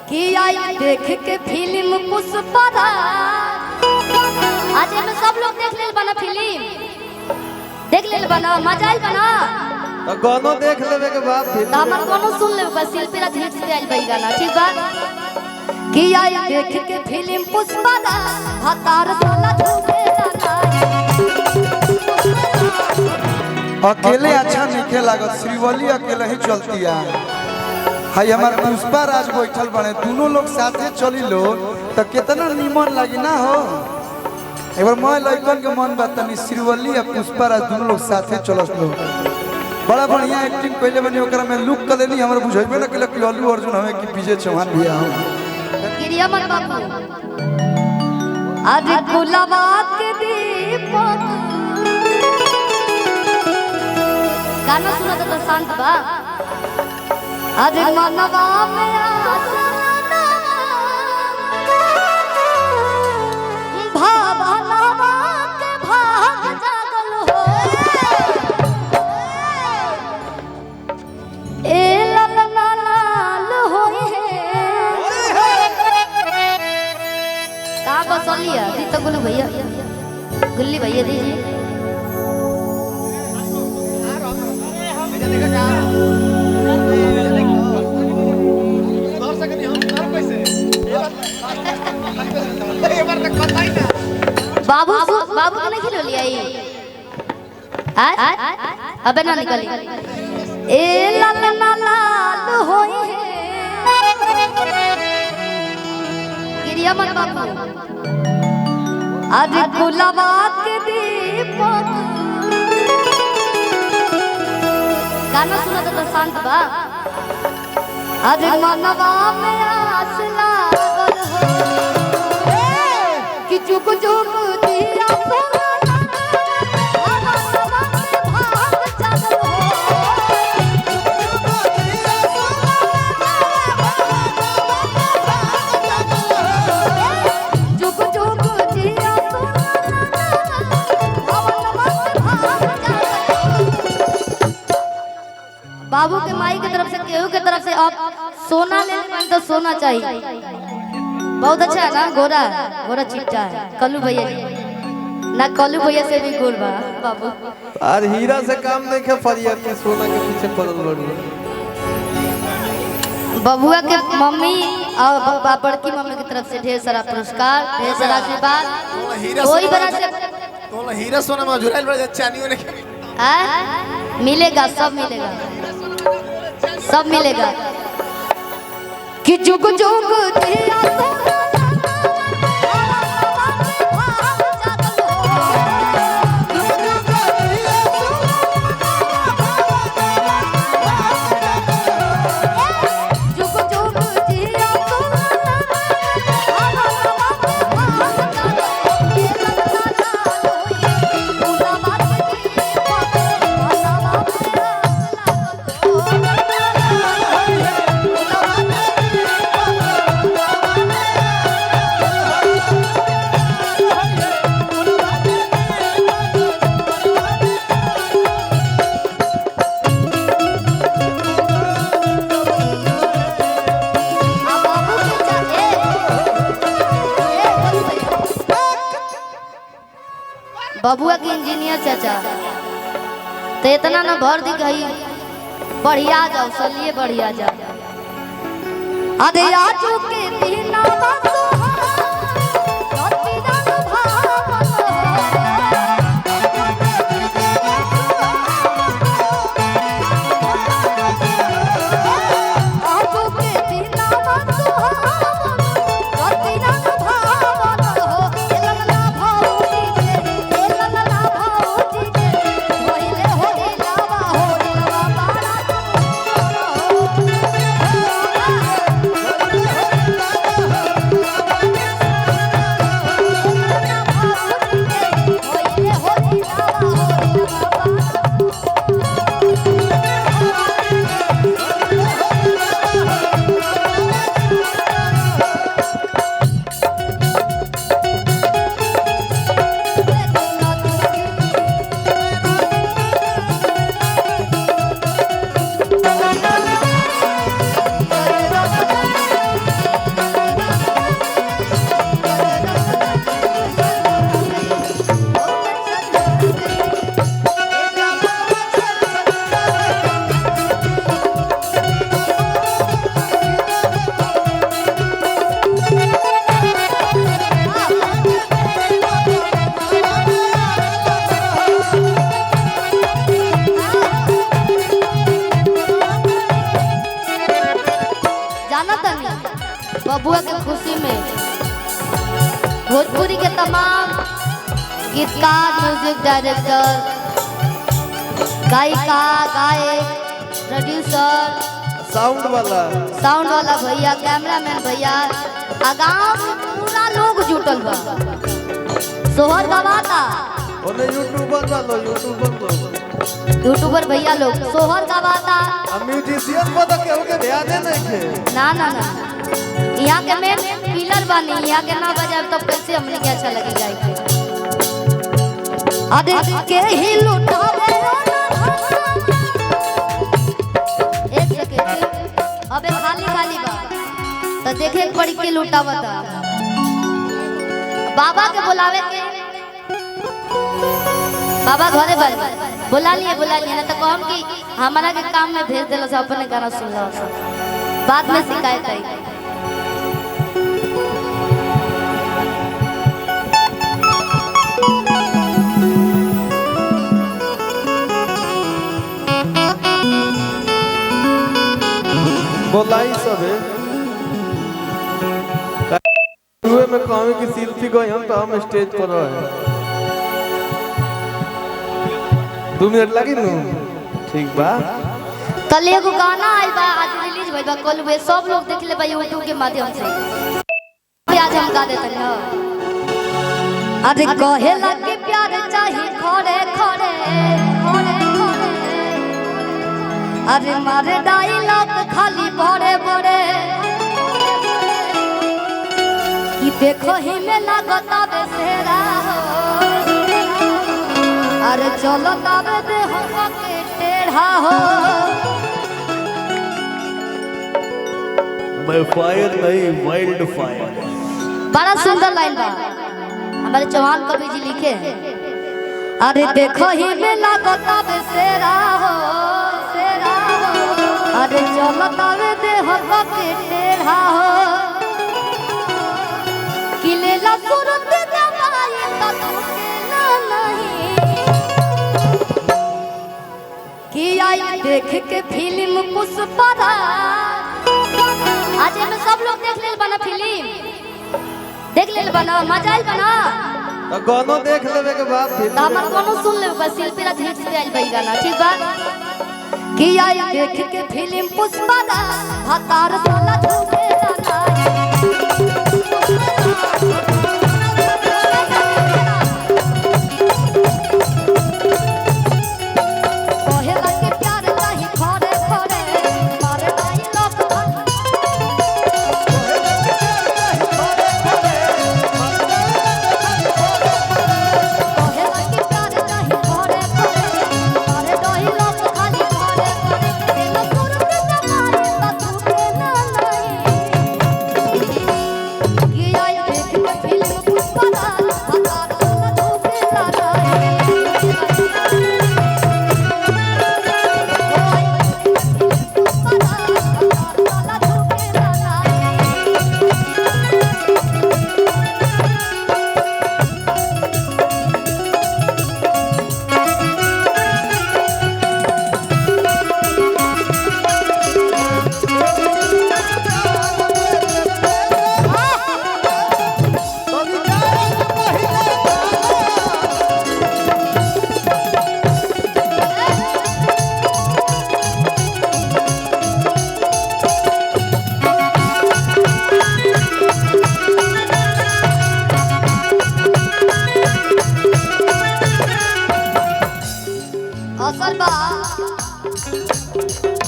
कि आई देख के फिल्म पुष्पा आज में सब लोग देख ले बना फिल्म देख ले बना मजा आई बना गानो देख लेवे के बाद फिर हमर गानो सुन ले बस शिल्पी राज हिट से आइल बई गाना ठीक बा कि आई देख के फिल्म पुष्पा हतार साला झूठे अकेले अच्छा नहीं लागत श्रीवली अकेले ही चलती है हाई हमार पुष्पा राज बैठल बने दोनों लोग साथे चली लो तो कितना निमन लगी ना हो एक बार मैं लड़कन के मन बात नहीं श्रीवली और पुष्पा राज दोनों लोग साथे चलस लो बड़ा बढ़िया एक्टिंग पहले बनी ओकरा में लुक कर देनी हमरा बुझाइबे ना कि अल्लू अर्जुन हमें कि विजय चौहान भैया हो गिरिया मन बाबू आज गुलाबा के दीपक गाना सुना तो शांत बा आज मनवा में आसना भावनावा के भाग जागल हो ए ललना लाल होई है का बसलिया दी तो गुल्लू भैया गुल्ली भैया दी बाबू बाबू तो नहीं खिलो लिया ये अबे ना निकली ए ललना लाल होई है गिरिया मन बाबू आज गुलाबा के दीपक गाना सुना तो शांत बा आज मनवा में आस लागल हो कि चुक चुक दिया बाबू के माई की तरफ से केहू के तरफ से आप सोना ले लें तो सोना चाहिए बहुत अच्छा है ना गोरा गोरा चिट्टा है कल्लू भैया ना कल्लू भैया से भी गोर बा बाबू और हीरा से काम नहीं के फरिया के सोना के पीछे पड़ल बड़ी बबुआ के मम्मी और बड़की मम्मी की तरफ से ढेर सारा पुरस्कार ढेर सारा आशीर्वाद कोई बड़ा से तो हीरा सोना में जुराइल बड़ा चानियो ने मिलेगा सब मिलेगा कि जुग जुग दिया बबुआ के इंजीनियर चाचा तो इतना ना भर दी गई बढ़िया जाओ चलिए बढ़िया जाओ अरे आजू के बिना बबुआ के खुशी में भोजपुरी के तमाम गीतकार, म्यूजिक डायरेक्टर, गायिका, गायक, प्रोड्यूसर, साउंड वाला भैया, कैमरामैन भैया, गाँव से पूरा लोग जुटल बा। सोहर गवाता ओने यूट्यूबर भैया लोग सोहर गवाता। अब म्यूजिशियन को तो केहू के ध्यान नहीं थे। ना यहाँ के मेन पिलर बानी, यहाँ के ना बजाए तब कैसे हमने के अच्छा लगे जाए के। अरे के ही लुटावे एक सेकंड, अबे खाली बा तो देखे पड़ी के लुटावता। बाबा के बुलावे के, बाबा घरे बुला लिए ना तो कहम कि हमारा के काम में भेज दिलो, अपने गाना सुन लो, बाद में शिकायत आई। बोलाई सब है में कहूँ कि शिल्पी गई हम तो हम स्टेज पर रहे 2 मिनट लगी नू। ठीक बा, कल एगो गाना आइल बा, आज रिलीज भइल बा, कल वे सब लोग देख ले बा यूट्यूब के माध्यम से। आज हम गा देते हैं। अरे कहे लगे प्यार चाही खड़े खड़े खड़े खड़े, अरे मारे डायलॉग खाली बड़े बड़े, कि देखो ही में लगता बेसेरा हो, अरे चलो तबे दे हम के टेढ़ा हो। मैं फायर नहीं वाइल्ड फायर। बड़ा सुंदर लाइन बा, हमारे चौहान कवि जी लिखे। अरे देखो ही में लगता बेसेरा हो, सेरा हो, अरे चलो तबे दे हम के टेढ़ा हो, कि ले ला सूरत जमाई तो तुके ना नहीं, कि आई देख के फिल्म पुष्पा। आज में सब लोग देख ले बना फिल्म, देख ले बना, मजा आइल बना तो गानो देख लेवे के बाद फिर हमर गानो सुन ले, बस शिल्पी रात हिट से आइल बई गाना। ठीक बा, कि आई देख के फिल्म पुष्पा हतार साला झूठे जाना।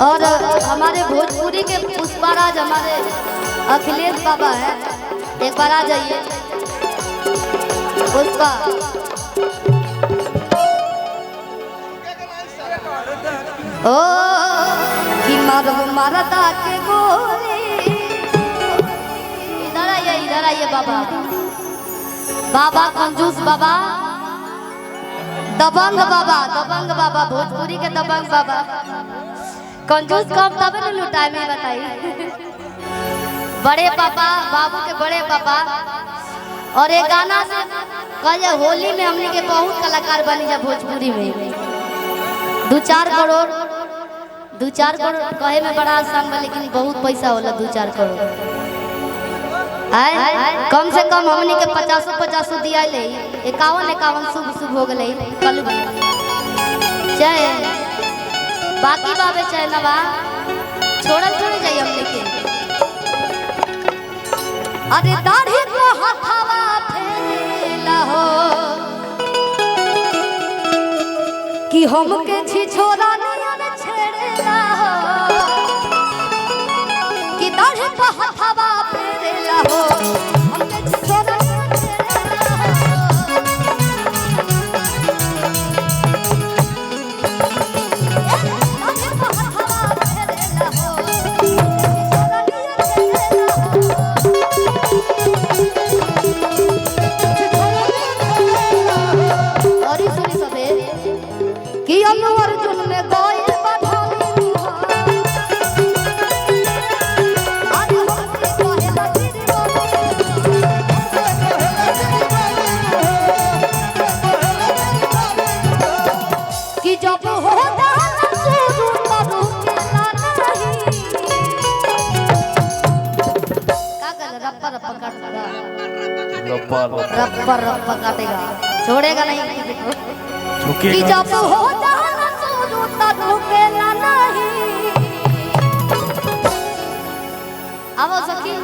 और हमारे भोजपुरी के पुष्पाराज हमारे अखिलेश बाबा है, एक बार आ जाइए। पुष्पा ओ कि मारदा के गोरी, इधर आइए बाबा, बाबा कंजूस बाबा, दबंग बाबा, भोजपुरी के दबंग बाबा। कंजूस कब तब न लुटाए में बताई। बड़े पापा, बाबू के बड़े पापा। और एक गाना से कल होली में हमने के बहुत कलाकार बनी जा भोजपुरी में। 2-4 करोड़ कहे में बड़ा आसान बा, लेकिन बहुत पैसा होला 2-4 करोड़। आए कम से कम हमनी के 50 दिया ले 51 शुभ शुभ हो गए कल चाहे बाकी बाबे चाहे ना बा छोड़ल थोड़े जाइए हमने के अरे दाढ़ी को हथवा फेला हो कि हमके छिछोरा नियन छेड़ेला हो कि दाढ़ी को हथवा फेला हो हमके छिछोरा नियन कि अनु अर्जुन में गोइल बधानी आज हमसे कहेला कि जब हो जाला शुरू तब रुकेला नहीं का कर रप्पा रप्पा काटेगा रप्पा काटेगा छोड़ेगा नहीं कि जब हो जाला शुरू तब रुकेला नहीं अब सखी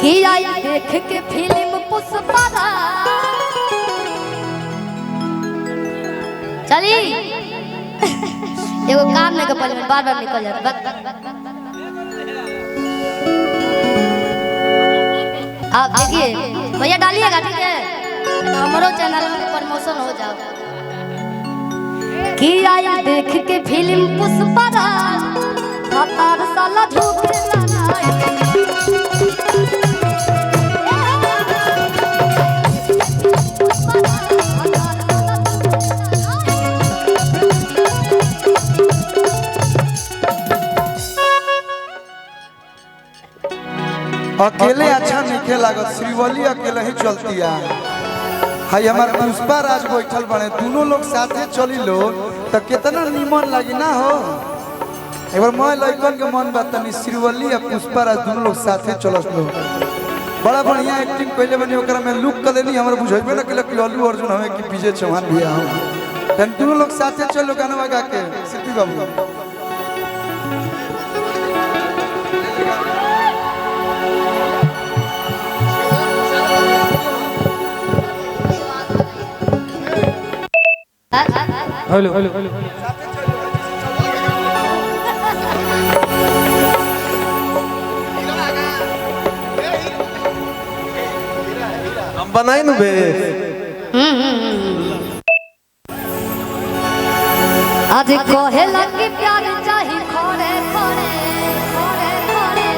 कि आई देख के फिल्म पुष्पा चली एगो काम नहीं कर पाले में बार निकल जाता आप देखिए भैया डालिएगा ठीक है हमारो चैनल में प्रमोशन हो जाओ कि आई देख के फिल्म पुष्पा हतार साला झूठे अकेले अच्छा नहीं लागत श्रीवली अकेले ही चलती है हाई हमार पुष्पा राज बैठल बने दोनों लोग साथे चली लो तो कितना निमन लगी ना हो एक बार मैं लड़कन के मन बात नहीं श्रीवली या पुष्पा राज दोनों लोग साथे चलस लो बड़ा बढ़िया एक्टिंग पहले बनी ओकरा में लुक कर देनी हमारे बुझेबे ना कि अल्लू अर्जुन हमें कि विजय चौहान भैया हम दोनों लोग साथे चलो गाना गा के सिद्धू बाबू हेलो हम बनाई नु बे आज कहे लगी प्यार चाही खोरे खोरे खोरे खोरे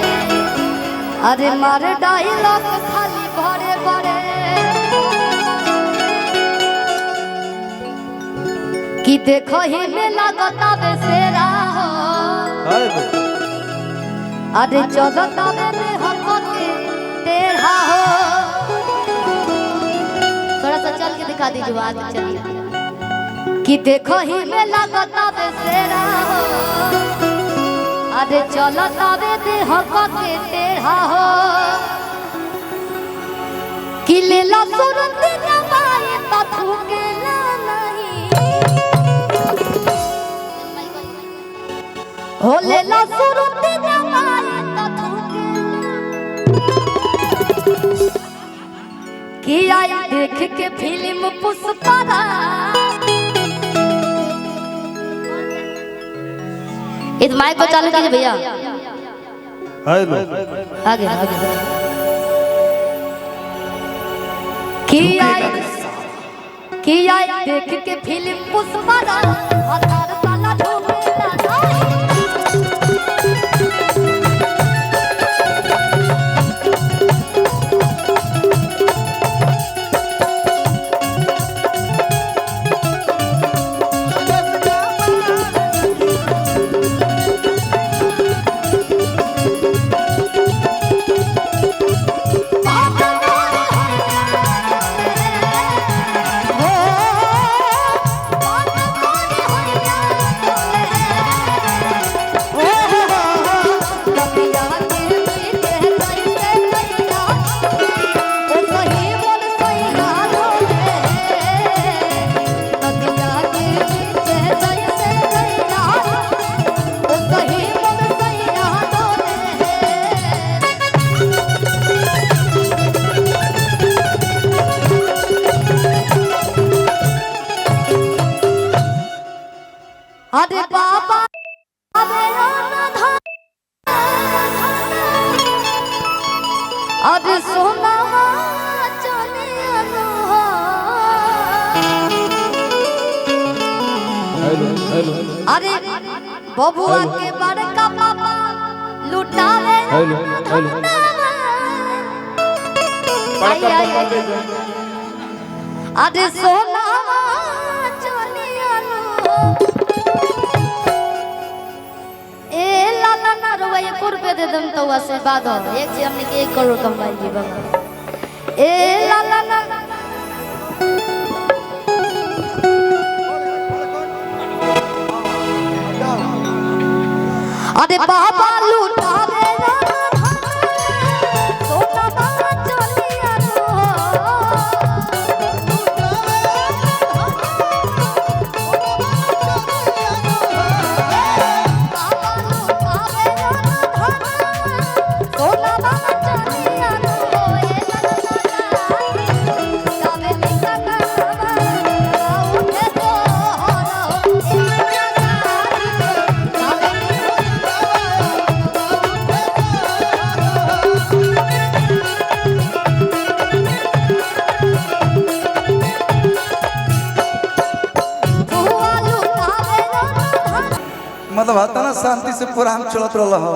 अरे मारे डायलॉग खाली भरे भरे कि देखो ही में लगता बेसेरा हो अरे चलता में हमको के तेरा हो थोड़ा सा चल के दिखा दीजिए आगे चलिए कि देखो ही में लगता बेसेरा हो अरे चलता में हमको के तेरा हो कि लेला सुरत जमाए तथु के हो लेला सुरती जमाए तथुके कि आई देख के फिल्म पुष्पा इस माइक को चालू कीजिए भैया हेलो आगे आगे कि आई देख के फिल्म पुष्पा हतार साला झूमेला अरे सोनावा चले अरे बबुआ के बड़का पापा लुटावे अरे सोनावा चले ए लाला ना रोवा 1 रुपया दे दम तो आशीर्वाद हो एक से हमने के 1 करोड़ कमाई जी बाबा ए लाला ना अरे बाबा लुटावे सोना बाबा चलिया मतलब हता ना शांति से प्रोग्राम चलत रहा हो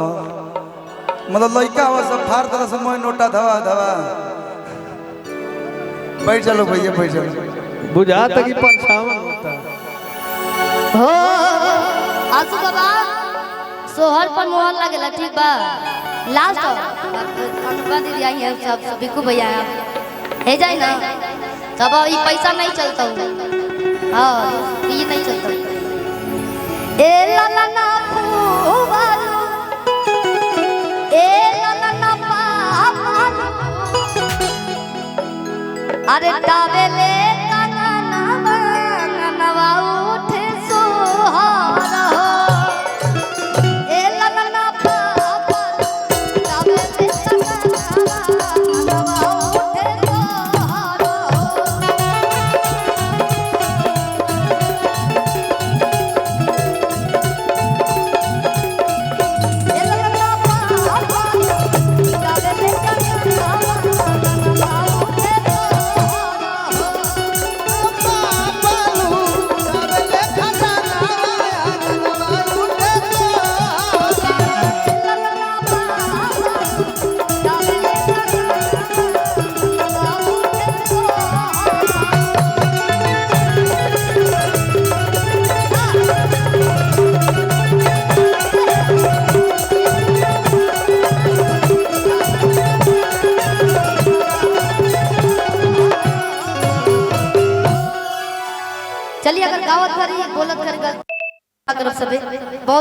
मतलब लड़का हुआ सब फार तरह से मोह नोटा धवा धवा बैठ चलो भैया बैठ चलो बुझा तक कि परछावन होता हो आसू बाबा सोहर पर मोहर लगेला ठीक बा लास्ट अनुपा दीदी आई है सब बिकू भैया है जाए ना तब ये पैसा नहीं चलता हाँ ये नहीं चलता ए लाला ना फूवालू ए लाला ना पापालू अरे टावेले काना नवा उठे सोहारा ए लाला ना पापालू टावेले काना नवा उठे सोहारा चलिए अगर गावत करी बोलत करी तरफ से बहुत